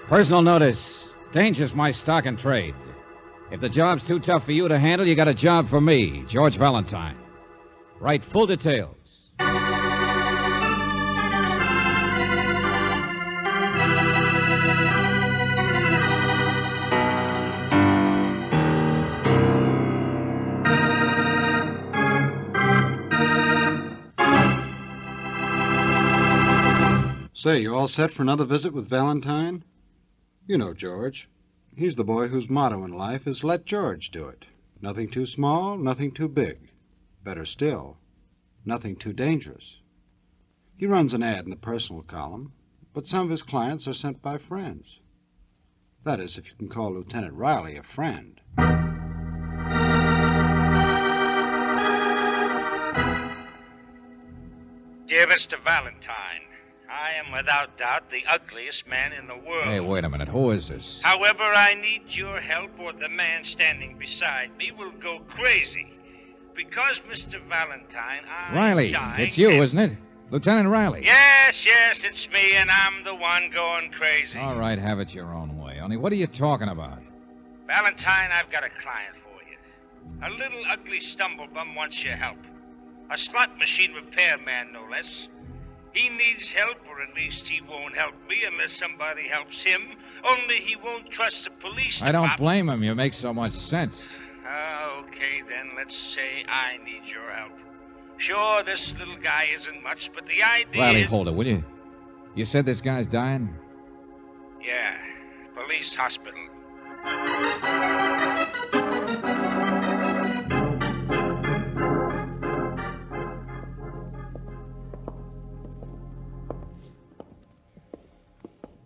Personal notice. Danger's my stock and trade. If the job's too tough for you to handle, you got a job for me, George Valentine. Write full details. Say, you all set for another visit with Valentine? You know George. He's the boy whose motto in life is let George do it. Nothing too small, nothing too big. Better still, nothing too dangerous. He runs an ad in the personal column, but some of his clients are sent by friends. That is, if you can call Lieutenant Riley a friend. Dear Mr. Valentine, I am without doubt the ugliest man in the world. Hey, wait a minute. Who is this? However, I need your help or the man standing beside me will go crazy. Because, Mr. Valentine, Riley, it's you, isn't it? Lieutenant Riley. Yes, it's me, and I'm the one going crazy. All right, have it your own way. Only what are you talking about? Valentine, I've got a client for you. A little ugly stumblebum wants your help. A slot machine repairman, no less. He needs help, or at least he won't help me unless somebody helps him. Only he won't trust the police department. I don't blame him. You make so much sense. Okay, then, let's say I need your help. Sure, this little guy isn't much, but the idea Riley, is... hold it, will you? You said this guy's dying? Yeah, police hospital.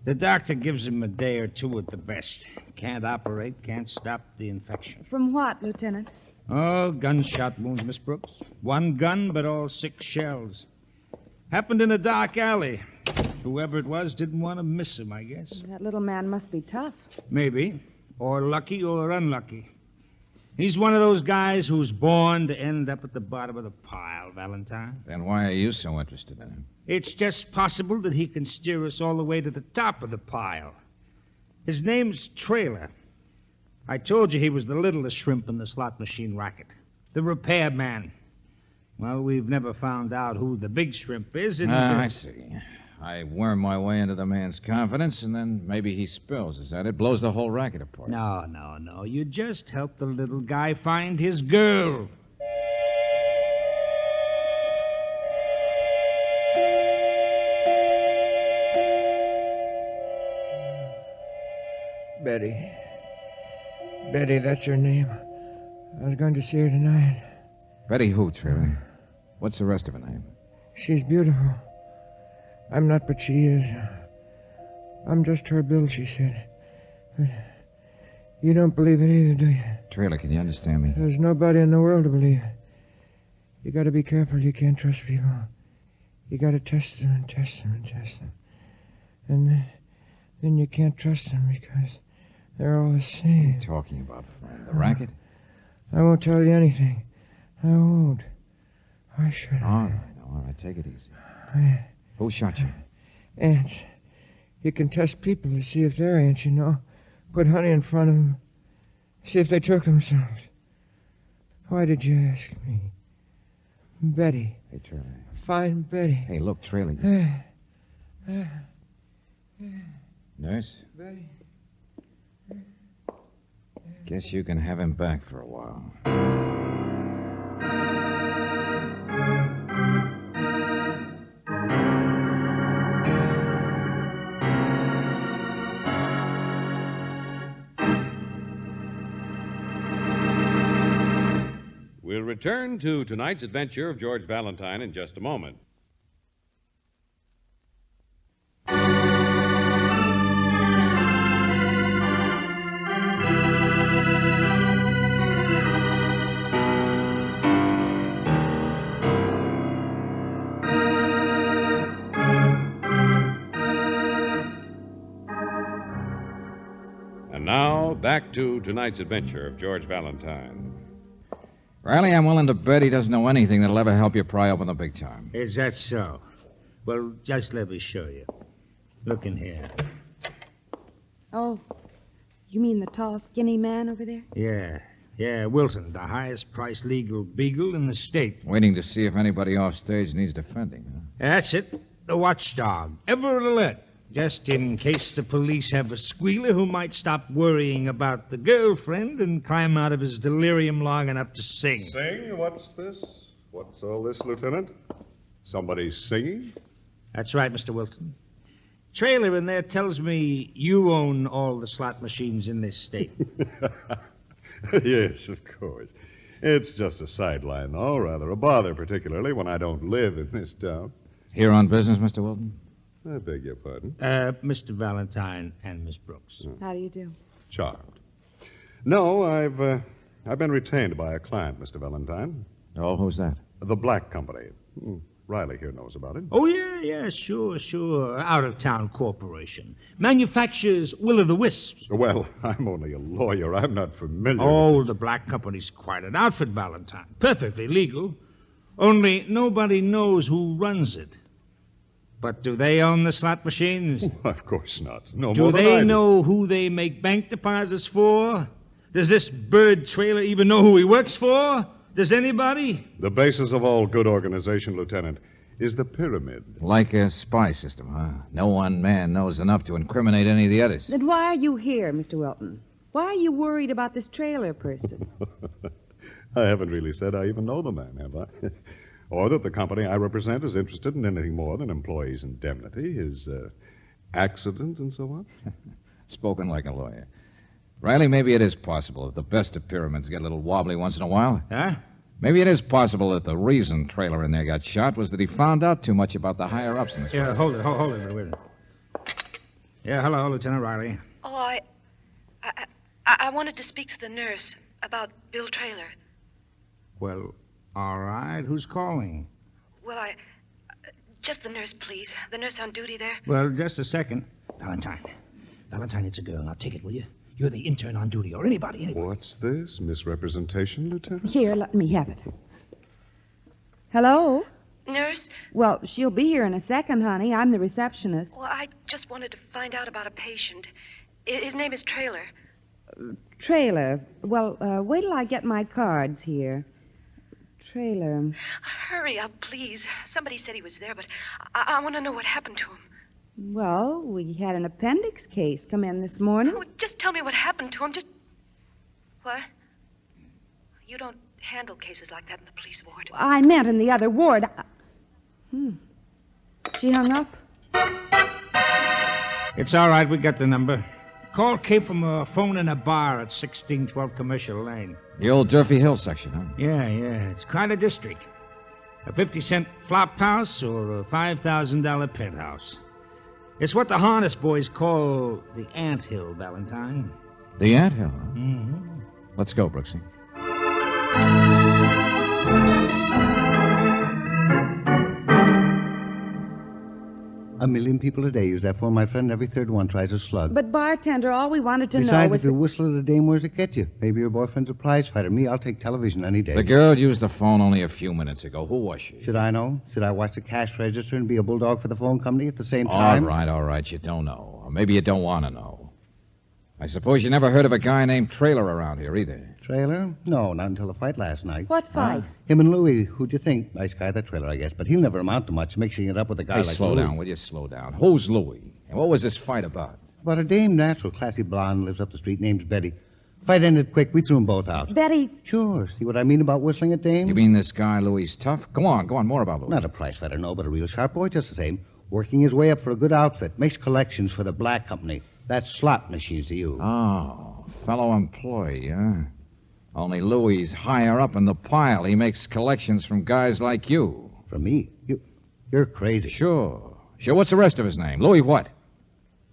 The doctor gives him a day or two at the best. Can't operate, can't stop the infection. From what, Lieutenant? Oh, gunshot wounds, Miss Brooks. One gun, but all 6 shells. Happened in a dark alley. Whoever it was didn't want to miss him, I guess. That little man must be tough. Maybe. Or lucky or unlucky. He's one of those guys who's born to end up at the bottom of the pile, Valentine. Then why are you so interested in him? It's just possible that he can steer us all the way to the top of the pile. His name's Trailer. I told you he was the littlest shrimp in the slot machine racket. The repairman. Well, we've never found out who the big shrimp is. I see. I worm my way into the man's confidence, and then maybe he spills. Is that it? Blows the whole racket apart. No. You just help the little guy find his girl. Betty. Betty, that's her name. I was going to see her tonight. Betty who, Trailer? What's the rest of her name? She's beautiful. I'm not, but she is. I'm just her bill, she said. But you don't believe it either, do you? Trailer, can you understand me? There's nobody in the world to believe it. You got to be careful. You can't trust people. You got to test them and test them and test them. And then you can't trust them because they're all the same. What are you talking about, friend? The racket? I won't tell you anything. I won't. Why should I? All right. Take it easy. I... Who shot you? Ants. You can test people to see if they're ants, you know. Put honey in front of them. See if they choke themselves. Why did you ask me? Betty. Hey, Trailer. Fine Betty. Hey, look, Trailer. Nurse? Betty. Guess you can have him back for a while. We'll return to tonight's adventure of George Valentine in just a moment. And now, back to tonight's adventure of George Valentine. Riley, I'm willing to bet he doesn't know anything that'll ever help you pry open the big time. Is that so? Well, just let me show you. Look in here. Oh, you mean the tall, skinny man over there? Yeah, Wilton, the highest priced legal beagle in the state. Waiting to see if anybody off stage needs defending, huh? That's it. The watchdog. Ever alert. Just in case the police have a squealer who might stop worrying about the girlfriend and climb out of his delirium long enough to sing. Sing? What's this? What's all this, Lieutenant? Somebody singing? That's right, Mr. Wilton. Trailer in there tells me you own all the slot machines in this state. Yes, of course. It's just a sideline, though. Rather a bother, particularly when I don't live in this town. Here on business, Mr. Wilton? I beg your pardon. Mr. Valentine and Miss Brooks. How do you do? Charmed. No, I've been retained by a client, Mr. Valentine. Oh, who's that? The Black Company. Riley here knows about it. Oh, yeah, sure. Out-of-town corporation. Manufactures will-o'-the-wisps. Well, I'm only a lawyer. I'm not familiar. Oh, the Black Company's quite an outfit, Valentine. Perfectly legal. Only nobody knows who runs it. But do they own the slot machines? Well, of course not. No Do more than I they know who they make bank deposits for? Does this bird trailer even know who he works for? Does anybody? The basis of all good organization, Lieutenant, is the pyramid. Like a spy system, huh? No one man knows enough to incriminate any of the others. Then why are you here, Mr. Wilton? Why are you worried about this trailer person? I haven't really said I even know the man, have I? Or that the company I represent is interested in anything more than employees' indemnity, his accident, and so on. Spoken like a lawyer. Riley, maybe it is possible that the best of pyramids get a little wobbly once in a while. Huh? Maybe it is possible that the reason Trailer in there got shot was that he found out too much about the higher-ups in the Yeah, hold it. Wait a minute. Yeah, hello, Lieutenant Riley. Oh, I wanted to speak to the nurse about Bill Trailer. Well, all right. Who's calling? Well, just the nurse, please. The nurse on duty there. Well, just a second. Valentine, it's a girl. Now take it, will you? You're the intern on duty, or anybody. What's this? Misrepresentation, Lieutenant? Here, let me have it. Hello? Nurse? Well, she'll be here in a second, honey. I'm the receptionist. Well, I just wanted to find out about a patient. His name is Trailer. Trailer. Well, wait till I get my cards here. Trailer. Hurry up, please. Somebody said he was there, but I want to know what happened to him. Well, we had an appendix case come in this morning. Oh, just tell me what happened to him. What? You don't handle cases like that in the police ward. I meant in the other ward. She hung up. It's all right. We got the number. Call came from a phone in a bar at 1612 Commercial Lane. The old Durfee Hill section, huh? Yeah. It's quite a district. A 50-cent flop house or a $5,000 penthouse. It's what the harness boys call the Anthill, Valentine. The Anthill, huh? Mm-hmm. Let's go, Brooksy. A million people a day use that phone, my friend. Every third one tries a slug. But, bartender, all we wanted to know Besides, was if you whistle at a dame, where's it get you? Maybe your boyfriend's a prize fighter. Me, I'll take television any day. The girl used the phone only a few minutes ago. Who was she? Should I know? Should I watch the cash register and be a bulldog for the phone company at the same time? All right. You don't know. Or maybe you don't want to know. I suppose you never heard of a guy named Trailer around here either. Trailer? No, not until the fight last night. What fight? Him and Louie. Who'd you think? Nice guy, that Trailer, I guess. But he'll never amount to much, mixing it up with a guy Hey, like slow Louie. down, will you? Slow down. Who's Louie? And what was this fight about? About a dame, natural, classy blonde, lives up the street, name's Betty. Fight ended quick. We threw them both out. Betty. Sure. See what I mean about whistling at dames? You mean this guy, Louie's tough? Go on. More about Louie. Not a price fighter, no, but a real sharp boy just the same. Working his way up for a good outfit. Makes collections for the Black Company. That's slot machines to you. Oh, fellow employee, huh? Only Louie's higher up in the pile. He makes collections from guys like you. From me? You're crazy. Sure. What's the rest of his name? Louie what?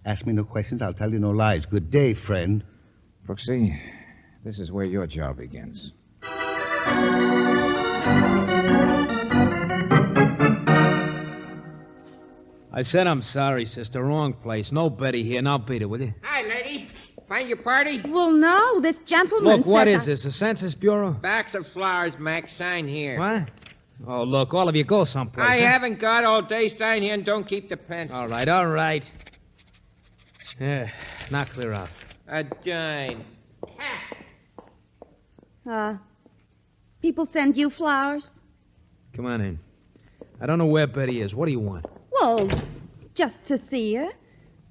Ask me no questions, I'll tell you no lies. Good day, friend. Brooksy, this is where your job begins. I said I'm sorry, sister. Wrong place. No Betty here. Now beat it, will you? Hi, lady. Find your party? Well, no, this gentleman Look, what said is this, a census bureau? Backs of flowers, Max. Sign here. What? Oh, look, all of you go someplace. I huh? haven't got all day. Sign here and don't keep the pence. All right. Yeah, now clear out. A dime. People send you flowers? Come on in. I don't know where Betty is. What do you want? Well, just to see her.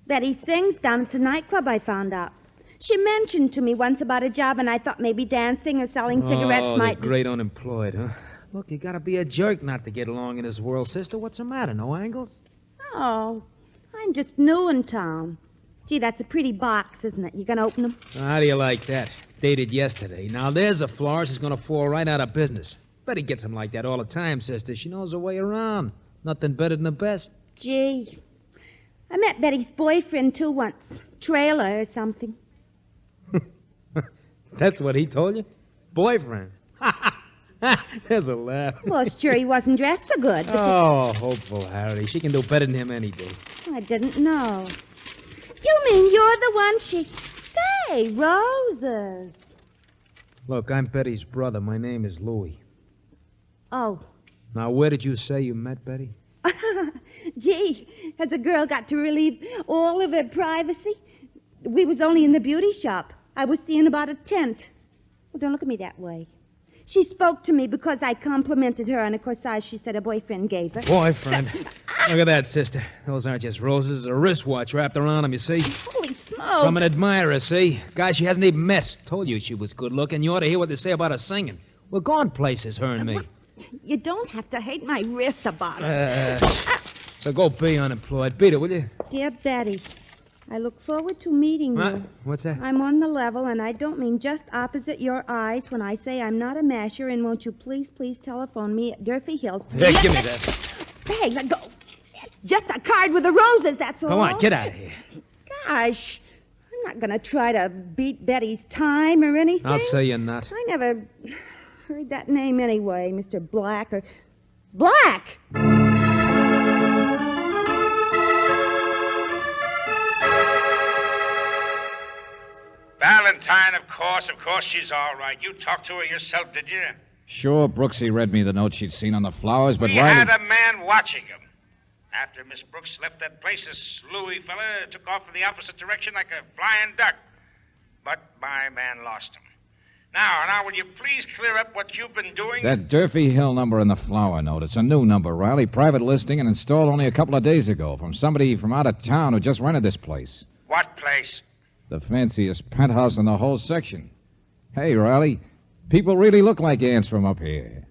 Betty sings down at the nightclub, I found out. She mentioned to me once about a job, and I thought maybe dancing or selling cigarettes might... Oh, the great unemployed, huh? Look, you gotta be a jerk not to get along in this world, sister. What's the matter? No angles? Oh, I'm just new in town. Gee, that's a pretty box, isn't it? You gonna open them? How do you like that? Dated yesterday. Now, there's a florist who's gonna fall right out of business. Betty gets them like that all the time, sister. She knows her way around. Nothing better than the best. Gee, I met Betty's boyfriend, too, once. Trailer or something. That's what he told you? Boyfriend. There's a laugh. Well, sure he wasn't dressed so good. Oh, hopeful Harry. She can do better than him any day. I didn't know. You mean you're the one she... Say, roses. Look, I'm Betty's brother. My name is Louis. Oh. Now, where did you say you met Betty? Gee, has a girl got to relieve all of her privacy? We was only in the beauty shop. I was seeing about a tent. Well, don't look at me that way. She spoke to me because I complimented her on a corsage she said her boyfriend gave her. Boyfriend? Look at that, sister. Those aren't just roses. A wristwatch wrapped around them, you see? Holy smoke. From an admirer, see? Guy she hasn't even met. Told you she was good looking. You ought to hear what they say about her singing. We're gone places, her and me. You don't have to hate my wrist about it. So go be unemployed. Beat it, will you? Dear Betty, I look forward to meeting you. What's that? I'm on the level, and I don't mean just opposite your eyes when I say I'm not a masher, and won't you please telephone me at Durfee Hill? Hey, give me that. Hey, let go. It's just a card with the roses, that's all. Come on, get out of here. Gosh, I'm not going to try to beat Betty's time or anything. I'll say you're not. I never heard that name anyway, Mr. Black or... Black! Valentine, of course she's all right. You talked to her yourself, did you? Sure, Brooksy read me the note she'd seen on the flowers, but we had a man watching him. After Miss Brooks left that place, this Louis fella took off in the opposite direction like a flying duck. But my man lost him. Now, will you please clear up what you've been doing? That Durfee Hill number in the flower note. It's a new number, Riley. Private listing and installed only a couple of days ago from somebody from out of town who just rented this place. What place? The fanciest penthouse in the whole section. Hey, Riley, people really look like ants from up here.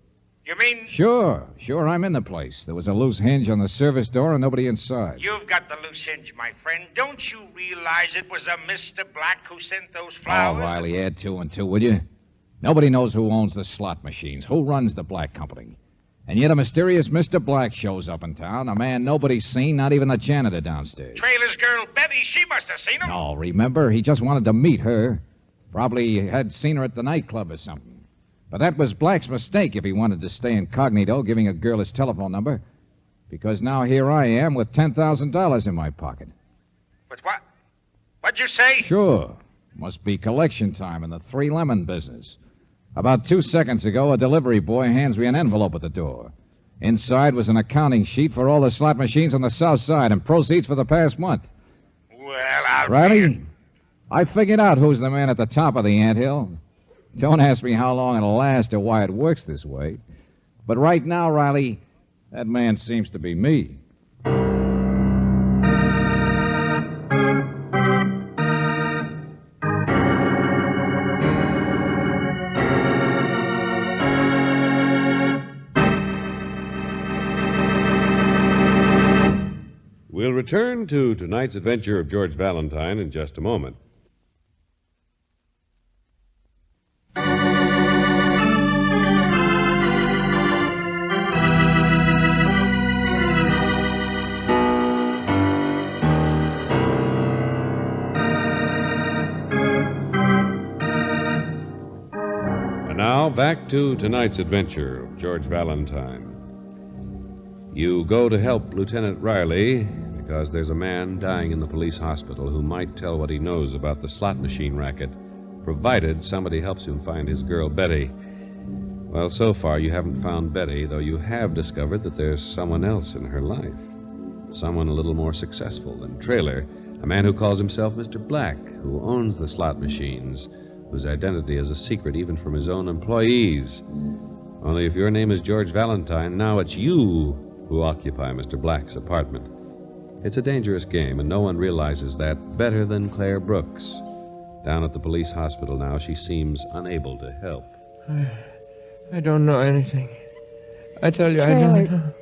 You mean... Sure, I'm in the place. There was a loose hinge on the service door and nobody inside. You've got the loose hinge, my friend. Don't you realize it was a Mr. Black who sent those flowers? Oh, Riley, add 2 and 2, will you? Nobody knows who owns the slot machines, who runs the Black Company. And yet a mysterious Mr. Black shows up in town, a man nobody's seen, not even the janitor downstairs. Trailer's girl, Betty, she must have seen him. No, remember? He just wanted to meet her. Probably had seen her at the nightclub or something. But that was Black's mistake if he wanted to stay incognito, giving a girl his telephone number. Because now here I am with $10,000 in my pocket. But what? What'd you say? Sure. Must be collection time in the 3 Lemon business. About 2 seconds ago, a delivery boy hands me an envelope at the door. Inside was an accounting sheet for all the slot machines on the south side and proceeds for the past month. Well, I'll... Riley, I figured out who's the man at the top of the anthill. Don't ask me how long it'll last or why it works this way. But right now, Riley, that man seems to be me. We'll return to tonight's adventure of George Valentine in just a moment. And now, back to tonight's adventure of George Valentine. You go to help Lieutenant Riley because there's a man dying in the police hospital who might tell what he knows about the slot machine racket, provided somebody helps him find his girl, Betty. Well, so far you haven't found Betty, though you have discovered that there's someone else in her life. Someone a little more successful than Trailer, A man who calls himself Mr. Black, who owns the slot machines, whose identity is a secret even from his own employees. Only if your name is George Valentine, now it's you who occupy Mr. Black's apartment. It's a dangerous game, and no one realizes that better than Claire Brooks. Down at the police hospital now, she seems unable to help. I don't know anything. I tell you, Trailer, I don't know.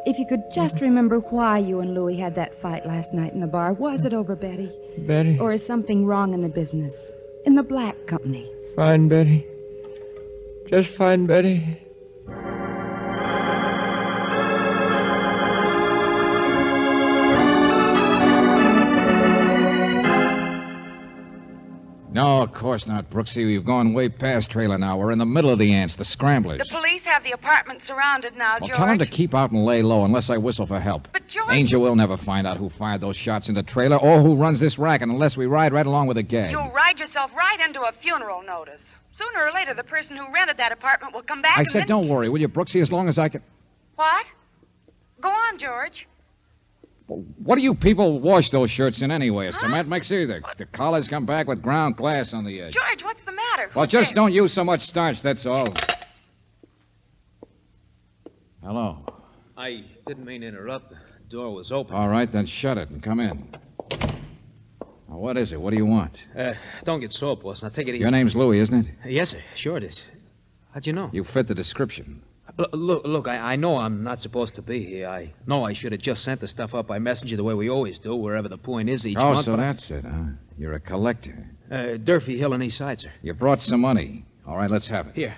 if you could just remember why you and Louie had that fight last night in the bar. Was it over Betty? Betty? Or is something wrong in the business? In the Black Company? Fine, Betty. Just fine, Betty. No, of course not, Brooksy. We've gone way past trailer now. We're in the middle of the ants, the scramblers. The police have the apartment surrounded now, Well, George. tell them to keep out and lay low unless I whistle for help. But, George... Angel will never find out who fired those shots in the trailer or who runs this racket unless we ride right along with a gag. You'll ride yourself right into a funeral notice. Sooner or later, the person who rented that apartment will come back I and said, then... don't worry, will you, Brooksy, as long as I can... What? Go on, George. What do you people wash those shirts in anyway? A cement mixer? The collars come back with ground glass on the edge. George, what's the matter? Well, just don't use so much starch, that's all. Hello. I didn't mean to interrupt. The door was open. All right, then shut it and come in. Now, what is it? What do you want? Don't get sore, boss. Now, take it easy. Your name's Louie, isn't it? Yes, sir. Sure it is. How'd you know? You fit the description. Look, I know I'm not supposed to be here. I know I should have just sent the stuff up by messenger the way we always do, wherever the point is each month. Oh, so that's it, huh? You're a collector. Durfee Hill and East Side, sir. You brought some money. All right, let's have it. Here.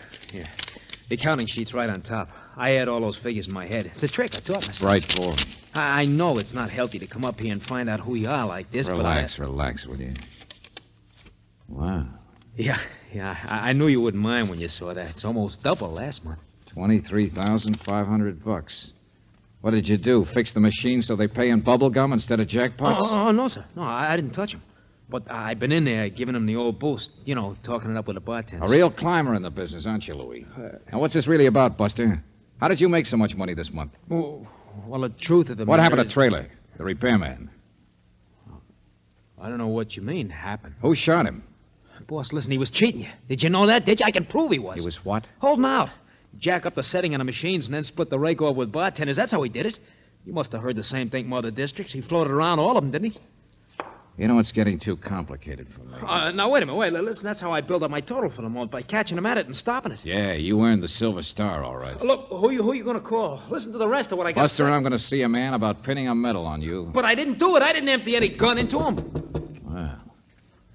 The accounting sheet's right on top. I had all those figures in my head. It's a trick. I taught myself. Right, boy. I know it's not healthy to come up here and find out who you are like this, Relax, will you? Wow. Yeah, I knew you wouldn't mind when you saw that. It's almost double last month. $23,500. What did you do? Fix the machine so they pay in bubble gum instead of jackpots? Oh, no, sir. No, I didn't touch them. But I've been in there giving them the old boost. You know, talking it up with the bartender. A real climber in the business, aren't you, Louie? Now, what's this really about, Buster? How did you make so much money this month? Well, the truth of the What matter happened is... to Trailer, the repairman? I don't know what you mean, happened. Who shot him? Boss, listen, he was cheating you. Did you know that? Did you? I can prove he was. He was what? Holding out. Jack up the setting on the machines and then split the rake off with bartenders. That's how he did it. You must have heard the same thing from other districts. He floated around all of them, didn't he? You know, it's getting too complicated for me. Now, wait a minute. Listen, that's how I build up my total for the month, by catching him at it and stopping it. Yeah, you earned the Silver Star, all right. Look, who you going to call? Listen to the rest of what I got to say. Buster, I'm going to see a man about pinning a medal on you. But I didn't do it. I didn't empty any gun into him. Well,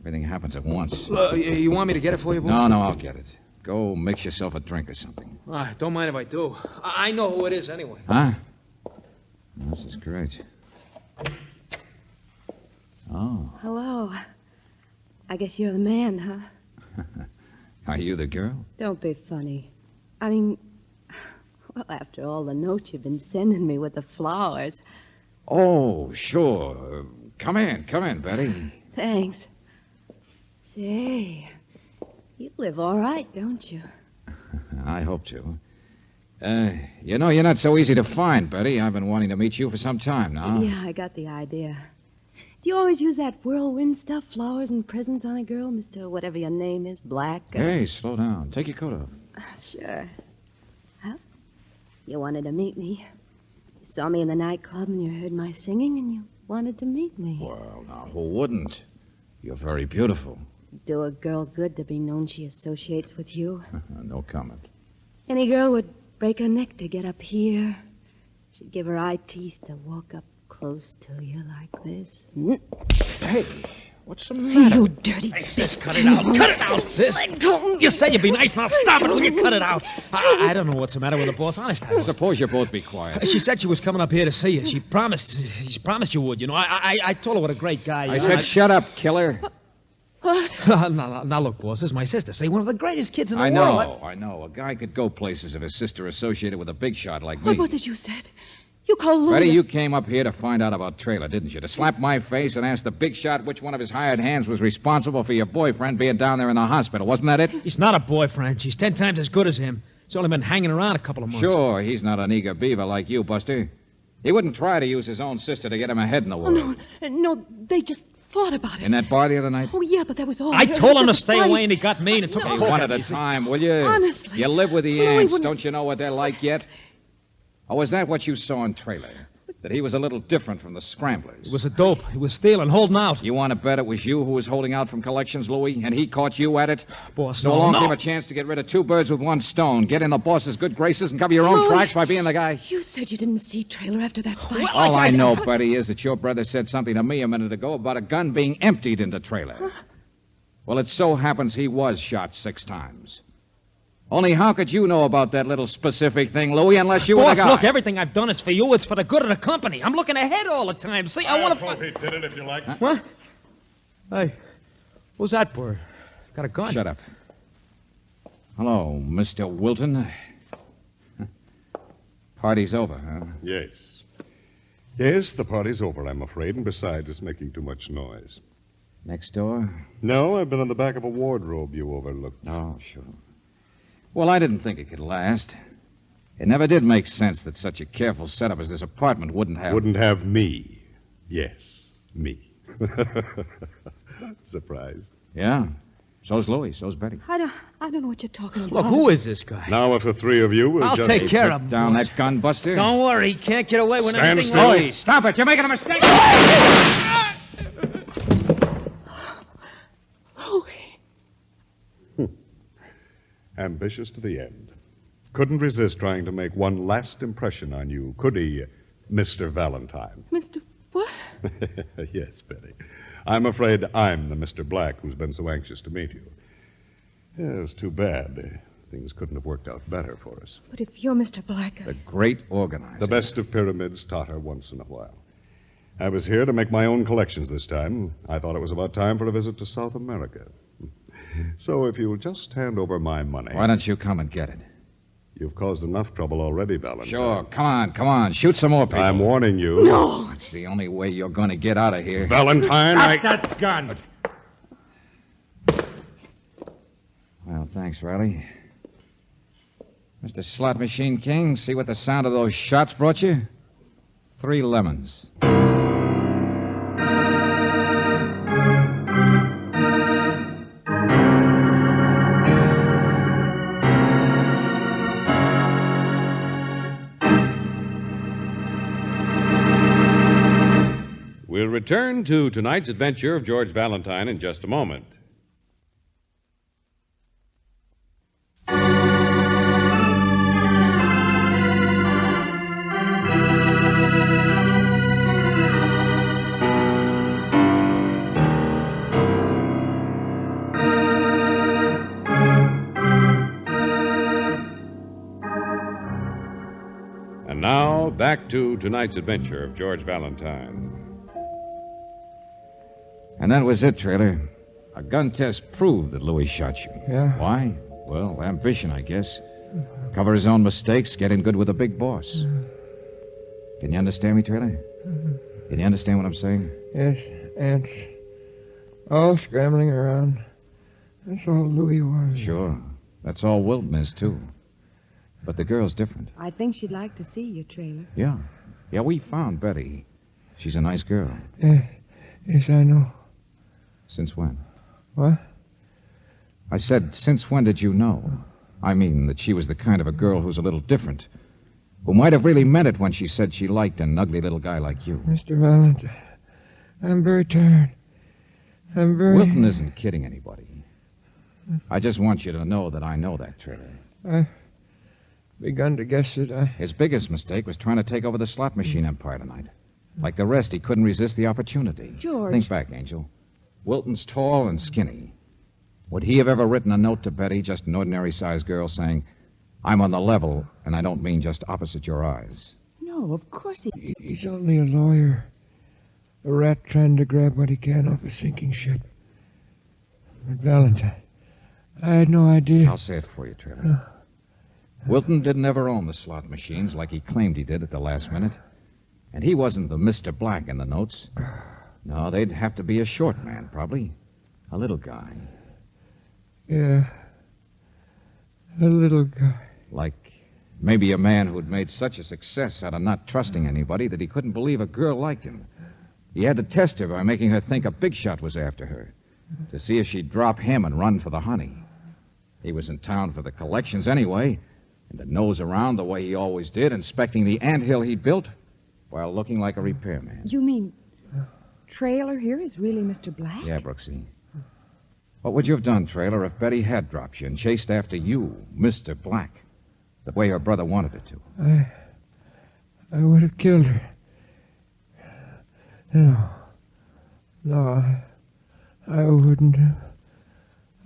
everything happens at once. You want me to get it for you, boss? No, I'll get it. Go mix yourself a drink or something. Don't mind if I do. I know who it is anyway. Huh? This is great. Oh. Hello. I guess you're the man, huh? Are you the girl? Don't be funny. I mean, well, after all the notes you've been sending me with the flowers. Oh, sure. Come in, Betty. Thanks. Say, you live all right, don't you? I hope to. You know, you're not so easy to find, Betty. I've been wanting to meet you for some time now. Yeah, I got the idea. Do you always use that whirlwind stuff, flowers and presents on a girl, Mr. whatever your name is, Black? Hey, slow down. Take your coat off. Sure. Well, you wanted to meet me. You saw me in the nightclub and you heard my singing and you wanted to meet me. Well, now, who wouldn't? You're very beautiful. Do a girl good to be known she associates with you. No comment. Any girl would break her neck to get up here. She'd give her eye teeth to walk up close to you like this. Hey, what's the matter? You dirty... Hey, sis, cut it out. Cut it out, sis. You said you'd be nice. Now stop it. Will you cut it out? I don't know what's the matter with the boss. Honest, I don't. Suppose you both be quiet. She said she was coming up here to see you. She promised you would, you know. I told her what a great guy you are. I said, shut up, killer. What? Now, look, boss, this is my sister. Say, one of the greatest kids in the world. I know. A guy could go places if his sister associated with a big shot like me. What was it you said? You called Lou... Betty, you came up here to find out about Trailer, didn't you? To slap my face and ask the big shot which one of his hired hands was responsible for your boyfriend being down there in the hospital. Wasn't that it? He's not a boyfriend. She's 10 times as good as him. He's only been hanging around a couple of months. Sure, he's not an eager beaver like you, Buster. He wouldn't try to use his own sister to get him ahead in the world. No, they just thought about it. In that bar the other night? Oh, yeah, but that was all. I told him to Just stay funny. away, and he got mean and took Hey, a one at a time, will you? Honestly. You live with the Louis ants. wouldn't- Don't you know what they're like yet? Or was that what you saw in trailer? That he was a little different from the scramblers? It was a dope. He was stealing, holding out. You want to bet it was you who was holding out from collections, Louis, and he caught you at it? Boss, So no, long no. give a chance to get rid of two birds with one stone. Get in the boss's good graces and cover your own Louis. tracks by being the guy. You said you didn't see Trailer after that fight. All I know, Betty, is that your brother said something to me a minute ago about a gun being emptied in the trailer. Well, it so happens he was shot 6 times. Only how could you know about that little specific thing, Louis, unless you were Boss, the guy? look, everything I've done is for you. It's for the good of the company. I'm looking ahead all the time. See, I want to... He did it, if you like. What? Hey, who's that bird? Got a gun. Shut up. Hello, Mr. Wilton. Party's over, huh? Yes. Yes, the party's over, I'm afraid, and besides, it's making too much noise. Next door? No, I've been in the back of a wardrobe you overlooked. Oh, sure. Well, I didn't think it could last. It never did make sense that such a careful setup as this apartment wouldn't have... Wouldn't have me. Yes, me. Surprise. Yeah. So's Louis. So's Betty. I don't know what you're talking about. Look, who is this guy? Now, if the three of you will I'll just... take care of him, Down boss. that gun, Buster. Don't worry, he can't get away with Stand anything. still. Louis, stop it. You're making a mistake. Ambitious to the end. Couldn't resist trying to make one last impression on you, could he, Mr. Valentine? Mr. What? Yes, Betty. I'm afraid I'm the Mr. Black who's been so anxious to meet you. Yeah, it's too bad. Things couldn't have worked out better for us. But if you're Mr. Black... The great organizer. The best of pyramids totter once in a while. I was here to make my own collections this time. I thought it was about time for a visit to South America. So if you'll just hand over my money... Why don't you come and get it? You've caused enough trouble already, Valentine. Sure. Come on. Shoot some more people. I'm warning you. No! It's the only way you're going to get out of here. Valentine, Stop that gun! Well, thanks, Riley. Mr. Slot Machine King, see what the sound of those shots brought you? 3 lemons. We'll return to tonight's adventure of George Valentine in just a moment. And now, back to tonight's adventure of George Valentine. And that was it, Trailer. A gun test proved that Louis shot you. Yeah? Why? Well, ambition, I guess. Cover his own mistakes, get in good with the big boss. Can you understand me, Trailer? Can you understand what I'm saying? Yes, ants. All scrambling around. That's all Louis was. Sure. That's all Wilton is, too. But the girl's different. I think she'd like to see you, Trailer. Yeah. Yeah, we found Betty. She's a nice girl. Yes, I know. Since when? What? I said, since when did you know? I mean that she was the kind of a girl who's a little different. Who might have really meant it when she said she liked an ugly little guy like you. Mr. Valentine, I'm very tired. I'm very... Wilton isn't kidding anybody. I just want you to know that I know that, Trailer. I've begun to guess that His biggest mistake was trying to take over the slot machine empire tonight. Like the rest, he couldn't resist the opportunity. George. Think back, Angel. Wilton's tall and skinny. Would he have ever written a note to Betty, just an ordinary-sized girl, saying, I'm on the level, and I don't mean just opposite your eyes? No, of course he... He's only a lawyer. A rat trying to grab what he can off a sinking ship. But Valentine, I had no idea. I'll say it for you, Trailer. Wilton didn't ever own the slot machines like he claimed he did at the last minute. And he wasn't the Mr. Black in the notes. No, they'd have to be a short man, probably. A little guy. Yeah. A little guy. Like maybe a man who'd made such a success out of not trusting anybody that he couldn't believe a girl liked him. He had to test her by making her think a big shot was after her, to see if she'd drop him and run for the honey. He was in town for the collections anyway, and to nose around the way he always did, inspecting the anthill he'd built while looking like a repairman. You mean Trailer here is really Mr. Black? Yeah, Brooksy. What would you have done, Trailer, if Betty had dropped you and chased after you, Mr. Black, the way her brother wanted her to? I would have killed her. No, I wouldn't have.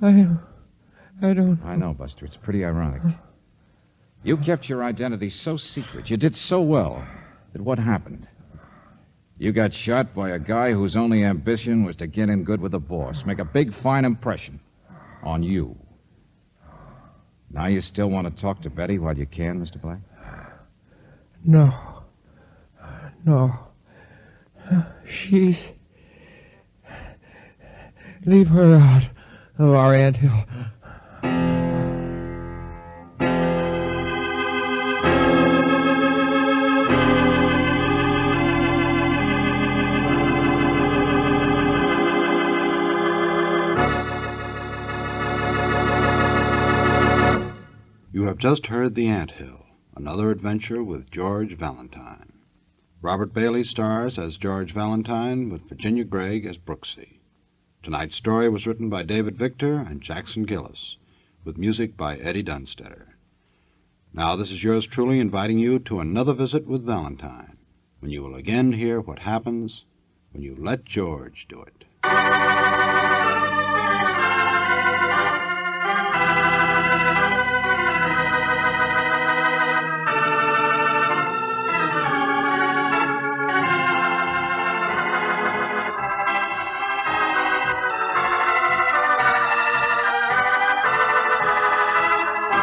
I don't. I know, Buster. It's pretty ironic. You kept your identity so secret. You did so well that what happened? You got shot by a guy whose only ambition was to get in good with the boss, make a big, fine impression on you. Now you still want to talk to Betty while you can, Mr. Black? No. She's... Leave her out of our anthill. You have just heard The Anthill, another adventure with George Valentine. Robert Bailey stars as George Valentine with Virginia Gregg as Brooksy. Tonight's story was written by David Victor and Jackson Gillis, with music by Eddie Dunstetter. Now this is yours truly inviting you to another visit with Valentine, when you will again hear what happens when you let George do it.